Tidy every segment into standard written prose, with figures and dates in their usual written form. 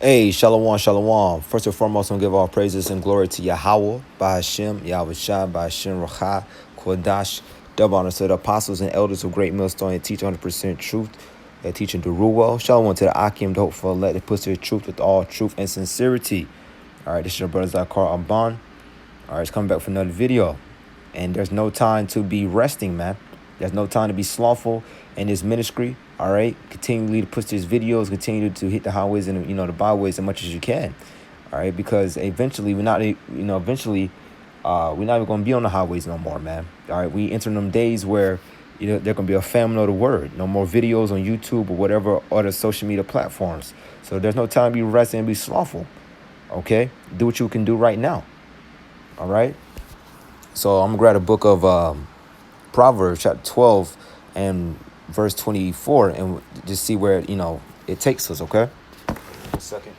Hey, Shalom, Shalom. First and foremost, I'm going to give all praises and glory to Yahweh, by Hashem, Yahweh Shai, by Hashem, Racha, Kodash. Double honor to the apostles and elders of Great Millstone and teach 100% truth. They're teaching the Ruwell. Shalom to the Akim, the hopeful elect, that puts their truth with all truth and sincerity. All right, this is your brother Zakar Amban. All right, it's coming back for another video. And there's no time to be resting, man. There's no time to be slothful in this ministry. All right, continually to push these videos, continue to hit the highways and the byways as much as you can. All right, because eventually we're not, we're not even going to be on the highways no more, man. All right, we enter them days where there going to be a famine of the word. No more videos on YouTube or whatever other social media platforms. So there's no time to be resting and be slothful. Okay, do what you can do right now. All right. So I'm gonna grab a book of Proverbs chapter 12 and verse 24 and just see where it takes us. Okay. 1 second.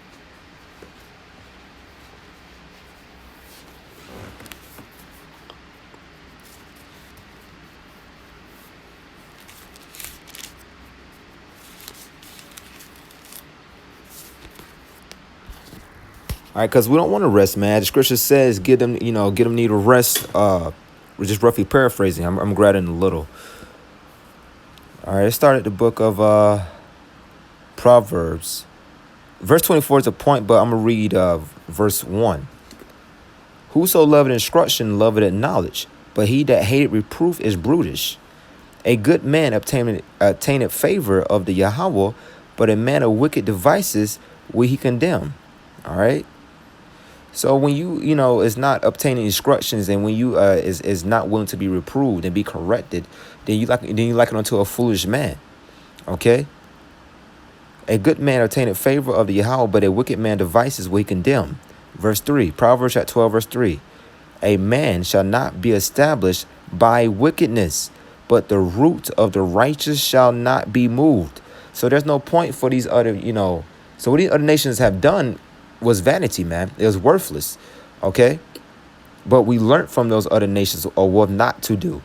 All right, because we don't want to rest, man. The scripture says, give them need a rest. We're just roughly paraphrasing. I'm grabbing a little. All right, let's start at the book of Proverbs. Verse 24 is a point, but I'm going to read verse 1. Whoso loveth instruction loveth knowledge, but he that hated reproof is brutish. A good man obtaineth favor of the Yahweh, but a man of wicked devices will he condemn. All right. So when you is not obtaining instructions, and when you is not willing to be reproved and be corrected, then you liken unto a foolish man. Okay. A good man obtaineth favor of the Yahweh, but a wicked man devices will he condemn. Verse 3, Proverbs chapter 12, verse 3. A man shall not be established by wickedness, but the root of the righteous shall not be moved. So there's no point for these other, so what these other nations have done was vanity, man. It was worthless. Okay. But we learned from those other nations or what not to do.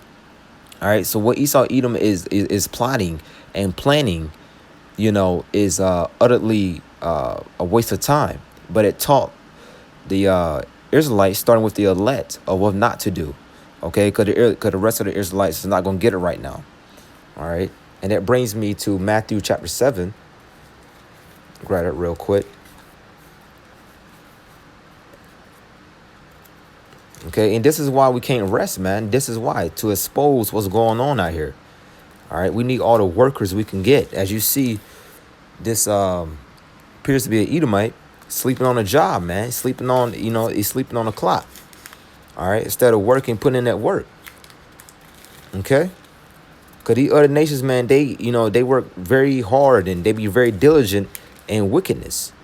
All right. So what Esau Edom is plotting and planning, is utterly a waste of time. But it taught the Israelites, starting with the elect, of what not to do. Okay, because the rest of the Israelites is not going to get it right now. All right, and that brings me to Matthew chapter 7. Grab it real quick. Okay, and this is why we can't rest, man. This is why, to expose what's going on out here. All right, we need all the workers we can get. As you see, this appears to be an Edomite sleeping on a job, man. Sleeping on, he's sleeping on a clock. All right, instead of working, putting in that work. Okay, because these other nations, man, they work very hard and they be very diligent in wickedness.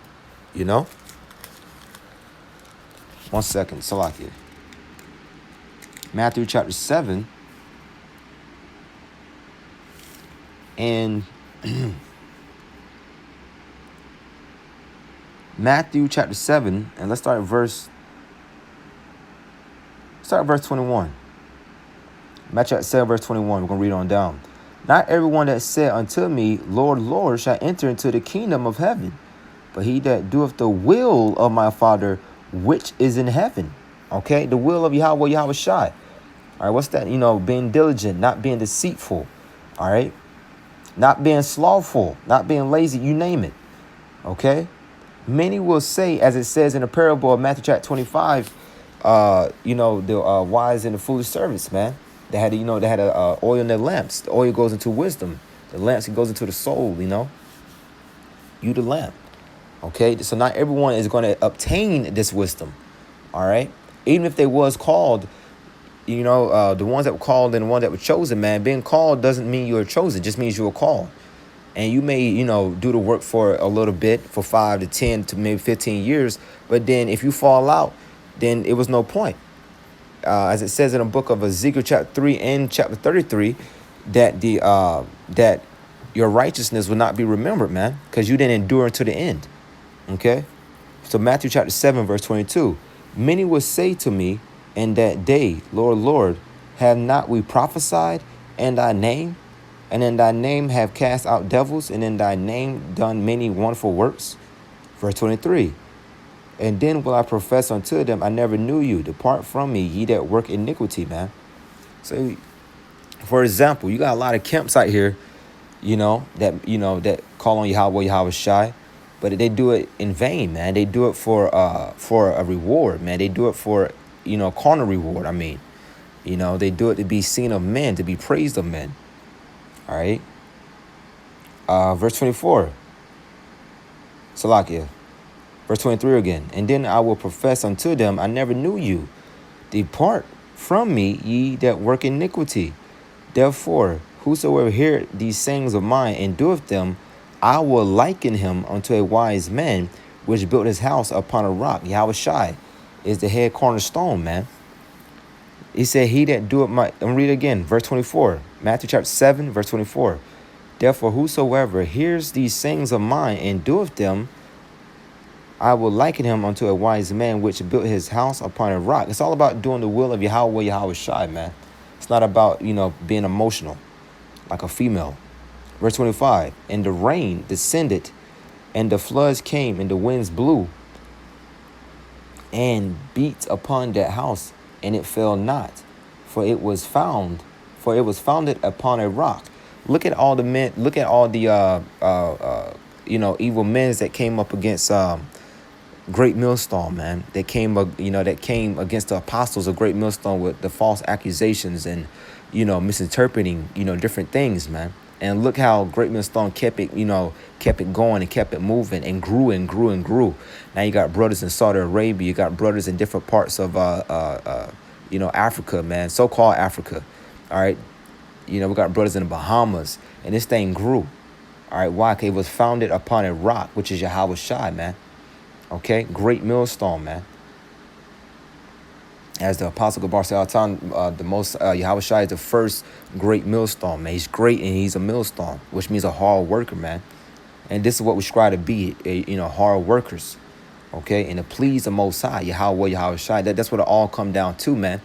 1 second, Salakia. Matthew chapter 7 and Matthew chapter 7, and let's start at verse 21. Matthew chapter 7, verse 21. We're going to read on down. Not everyone that said unto me, Lord, Lord, shall enter into the kingdom of heaven, but he that doeth the will of my Father which is in heaven. Okay, the will of Yahweh, Yahweh Shai. All right, what's that? Being diligent, not being deceitful. All right, not being slothful, not being lazy, you name it. Okay, many will say, as it says in the parable of Matthew chapter 25, the wise and the foolish servants, man. They had, they had oil in their lamps. The oil goes into wisdom. The lamps, it goes into the soul, You the lamp. Okay, so not everyone is going to obtain this wisdom. All right, even if they was called, the ones that were called and the ones that were chosen, man. Being called doesn't mean you were chosen. It just means you were called. And you may, do the work for a little bit, for 5 to 10 to maybe 15 years. But then if you fall out, then it was no point. As it says in the book of Ezekiel chapter 3 and chapter 33, that that your righteousness will not be remembered, man, because you didn't endure until the end. Okay. So Matthew chapter 7, verse 22. Many will say to me in that day, Lord, Lord, have not we prophesied in thy name? And in thy name have cast out devils, and in thy name done many wonderful works? Verse 23. And then will I profess unto them, I never knew you. Depart from me, ye that work iniquity, man. So, for example, you got a lot of camps out here, that call on Yahweh Shai, but they do it in vain, man. They do it for a reward, man. They do it for, carnal reward. I mean, they do it to be seen of men, to be praised of men. All right. Verse 24. Salakia. Verse 23 again. And then I will profess unto them, I never knew you. Depart from me, ye that work iniquity. Therefore, whosoever heareth these sayings of mine and doeth them, I will liken him unto a wise man, which built his house upon a rock. Yahweh Shai is the head cornerstone, man. He said, he that doeth my... I'm read it again, verse 24. Matthew chapter 7, verse 24. Therefore, whosoever hears these sayings of mine and doeth them, I will liken him unto a wise man which built his house upon a rock. It's all about doing the will of Yahweh Shai, man. It's not about, being emotional like a female. Verse 25. And the rain descended, and the floods came, and the winds blew, and beat upon that house, and it fell not, for it was founded upon a rock. Look at all the men. Look at all the evil men that came up against Great Millstone, man. That came against the apostles of Great Millstone with the false accusations and misinterpreting different things, man. And look how Great Millstone kept it going and kept it moving and grew and grew and grew. Now you got brothers in Saudi Arabia, you got brothers in different parts of Africa, man, so-called Africa. All right, we got brothers in the Bahamas, and this thing grew. All right, why? 'Cause it was founded upon a rock, which is Yahweh Shai, man. Okay, Great Millstone, man. As the Apostle Gabar said, the most Yahweh Shai is the first great millstone, man. He's great and he's a millstone, which means a hard worker, man. And this is what we strive to be, hard workers, okay? And to please the Most High, Yahweh Shai. That's what it all come down to, man.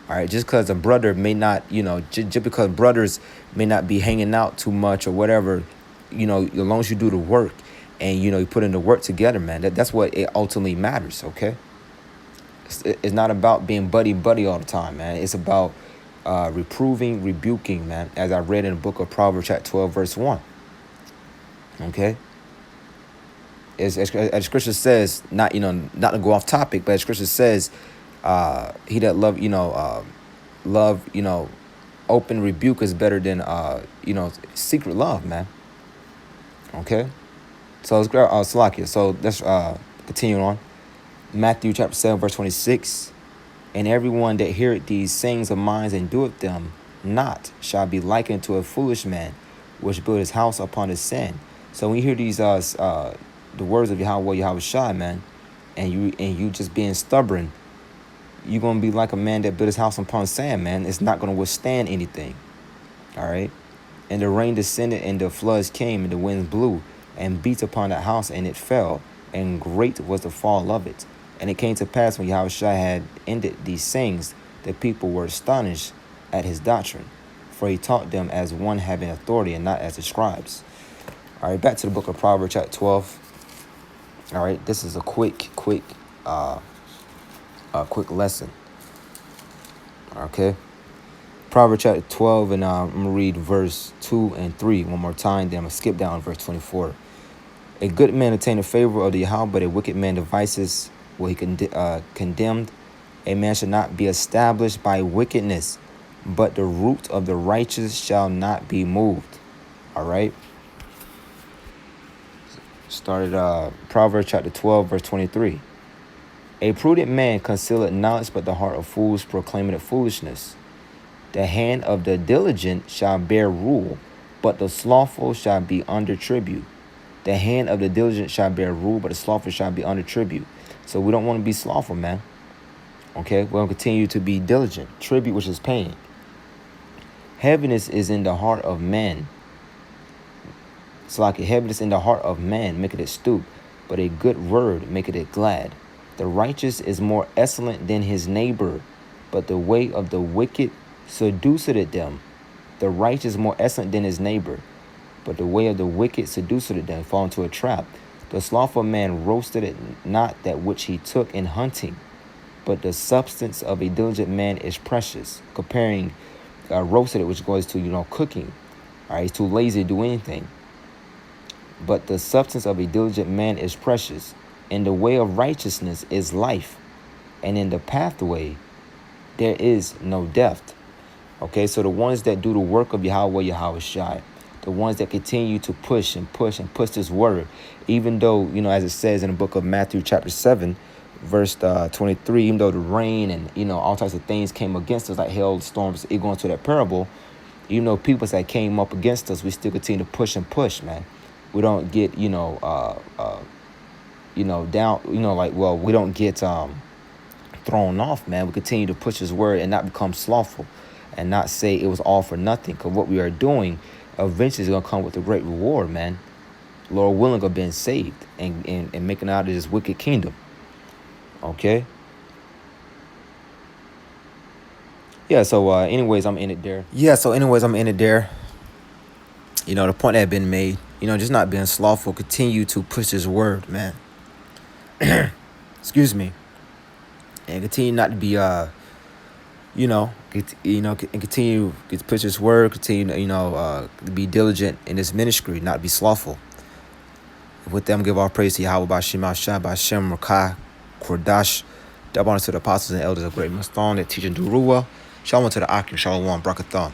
All right, just because a brother may not, just because brothers may not be hanging out too much or whatever, as long as you do the work and, you put in the work together, man, that's what it ultimately matters, okay? It's not about being buddy all the time, man. It's about reproving, rebuking, man, as I read in the book of Proverbs chapter 12, verse 1. Okay? As Scripture says, not to go off topic, but as Scripture says, he that love, open rebuke is better than, secret love, man. Okay? So it's Salakia. So let's continue on. Matthew chapter 7, verse 26. And everyone that heareth these sayings of mine and doeth them not shall be likened to a foolish man, which built his house upon the sand. So when you hear these the words of Yahweh Shai, man, and you just being stubborn, you're gonna be like a man that built his house upon sand, man. It's not gonna withstand anything. All right. And the rain descended, and the floods came, and the winds blew, and beat upon that house, and it fell, and great was the fall of it. And it came to pass when Yahweh Shai had ended these sayings, the people were astonished at his doctrine, for he taught them as one having authority and not as the scribes. All right, back to the book of Proverbs chapter 12. All right, this is a quick lesson. Okay. Proverbs chapter 12, and I'm going to read verse 2 and 3 one more time, then I'm going to skip down to verse 24. A good man attaineth favor of the Yahweh, but a wicked man devices will he condemned. A man shall not be established by wickedness, but the root of the righteous shall not be moved. All right. Started Proverbs chapter 12, verse 23. A prudent man concealeth knowledge, but the heart of fools proclaimeth foolishness. The hand of the diligent shall bear rule, but the slothful shall be under tribute. The hand of the diligent shall bear rule, but the slothful shall be under tribute. So we don't want to be slothful, man. Okay, we're going to continue to be diligent. Tribute, which is paying. Heaviness is in the heart of man. It's like a heaviness in the heart of man, maketh it stoop, but a good word maketh it glad. The righteous is more excellent than his neighbor, but the way of the wicked seduceth them. The righteous is more excellent than his neighbor, but the way of the wicked seduceth them. Fall into a trap. The slothful man roasted it not that which he took in hunting, but the substance of a diligent man is precious. Comparing roasted it, which goes to cooking. All right, he's too lazy to do anything. But the substance of a diligent man is precious. In the way of righteousness is life, and in the pathway there is no death. Okay, so the ones that do the work of Yahweh Shai, the ones that continue to push and push and push this word, even though, as it says in the book of Matthew chapter 7, verse 23, even though the rain and, all types of things came against us, like hail, storms, it going to that parable, even though people that came up against us, we still continue to push and push, man. We don't get, down, we don't get thrown off, man. We continue to push his word and not become slothful and not say it was all for nothing, because what we are doing eventually is going to come with a great reward, man. Lord willing, of being saved and making out of this wicked kingdom. Okay? Yeah, so anyways, I'm in it there. The point that had been made, just not being slothful, continue to push his word, man. Excuse me. And continue not to be and continue to push his word, continue to be diligent in this ministry, not be slothful. With them, give our praise to Yahweh Bashim Ashai Bashem Rakai Kordash. Double honor to the apostles and elders of Great Musthon that teach in Durua. Shalom to the Akim, Shalom, Brakathon.